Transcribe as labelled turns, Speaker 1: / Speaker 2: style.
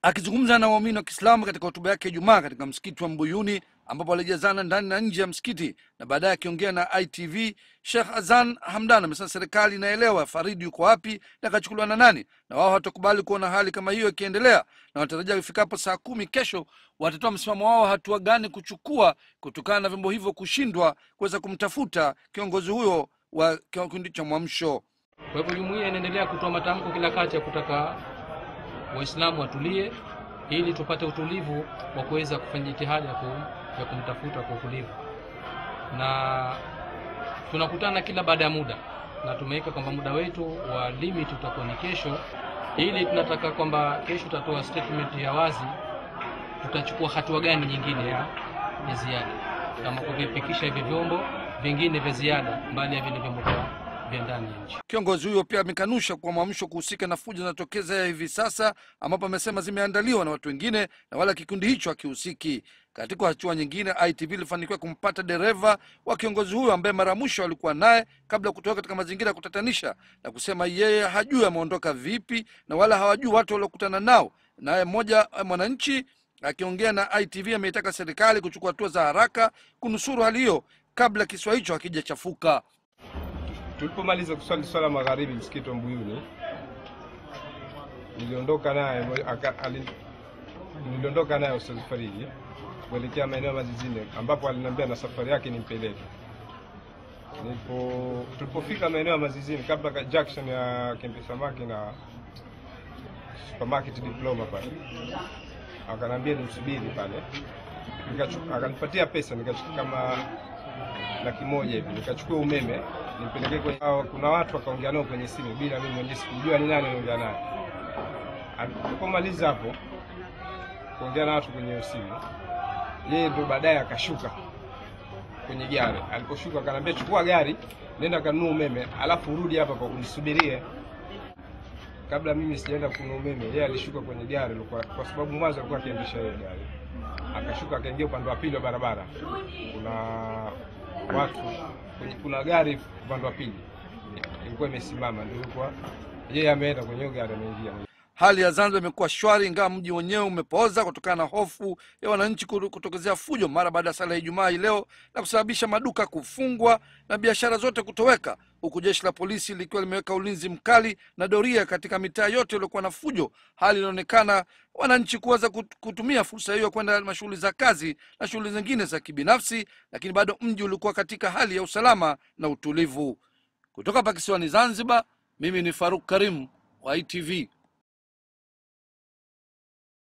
Speaker 1: Akizungumza na waumini wa Kiislamu katika hotuba yake ya Ijumaa katika msikiti wa Mbuyuni ambapo walijazana ndani na nje ya msikiti na baadaye akiongea na ITV, Sheikh Azan Hamdan amesema serikali inaelewa Farid yuko wapi na kachukuliwa na nani, na wao hawatakubali kuona hali kama hiyo ikiendelea, na watarajia ifikapo saa 10 kesho watatoa msimamo wao hatua gani kuchukua kutokana na vyombo hivyo kushindwa kuweza kumtafuta kiongozi huyo wa kikundi cha Mwamsho.
Speaker 2: Kwa hivyo jumuiya inaendelea kutoa matamko kila kati ya kutaka Waislamu watulie ili tupate utulivu wa kuweza kufanya jitihada ya kumtafuta kwa utulivu, na tunakutana kila baada ya muda, na tumeweka kwamba muda wetu wa limit utakuwa ni kesho, ili tunataka kwamba kesho tutatoa statement ya wazi tutachukua hatua gani nyingine ya ziada, kama kuvifikisha hivi vyombo vingine vya ziada mbali ya vile vyombo vya ndani ya nchi.
Speaker 1: Kiongozi huyo pia amekanusha kwa Mwamsho kuhusika na fujo zinazotokeza hivi sasa, ambapo amesema zimeandaliwa na watu wengine na wala kikundi hicho hakihusiki. Katika hatua nyingine, ITV ilifanikiwa kumpata dereva wa kiongozi huyo ambaye mara mwisho alikuwa naye kabla ya kutoka katika mazingira ya kutatanisha, na kusema yeye hajui ameondoka vipi na wala hawajui watu waliokutana nao. Naye mmoja mwananchi akiongea na ITV ameitaka serikali kuchukua hatua za haraka kunusuru hali hiyo kabla kisiwa hicho hakijachafuka.
Speaker 3: Tulipomaliza kuswali swala magharibi msikiti wa Mbuyuni, niliondoka naye Ustaz Faridi kuelekea maeneo Mazizini, ambapo aliniambia na safari yake nimpeleke. Tulipofika maeneo ya Mazizini, kabla junction ya Kempe Samaki na supermarket Diploma pale, akanambia nimsubiri pale. Akanipatia pesa, nikachukua kama $100 hivi, nikachukua umeme nimpeleke kwenye. Kuna watu wakaongea nao kwenye simu bila mimi mwenyewe sikujua ni nani anaongea naye. Alipomaliza hapo kuongea na watu kwenye simu, yeye ndo baadaye akashuka kwenye gari. Aliposhuka akanambia chukua gari nenda kanunua umeme alafu urudi hapa kwa kunisubirie. Kabla mimi sijaenda kununua umeme, yeye alishuka kwenye gari kwa sababu mwanzo alikuwa akiendesha hiyo gari. Akashuka akaingia upande wa pili wa barabara. Kuna watu kuna gari upande wa pili ilikuwa imesimama, ndio ilikuwa yeye ameenda kwenye gari ameingia.
Speaker 1: Hali ya Zanzibar imekuwa shwari, ingawa mji wenyewe umepoza kutokana na hofu ya wananchi kutokezea fujo mara baada ya sala ya Ijumaa leo na kusababisha maduka kufungwa na biashara zote kutoweka, huku jeshi la polisi likiwa limeweka ulinzi mkali na doria katika mitaa yote iliyokuwa na fujo. Hali inaonekana wananchi kuweza kutumia fursa hiyo kwenda mashughuli za kazi na shughuli zingine za kibinafsi, lakini bado mji ulikuwa katika hali ya usalama na utulivu. Kutoka Pakisiwani Zanzibar, mimi ni Faruk Karim wa ITV.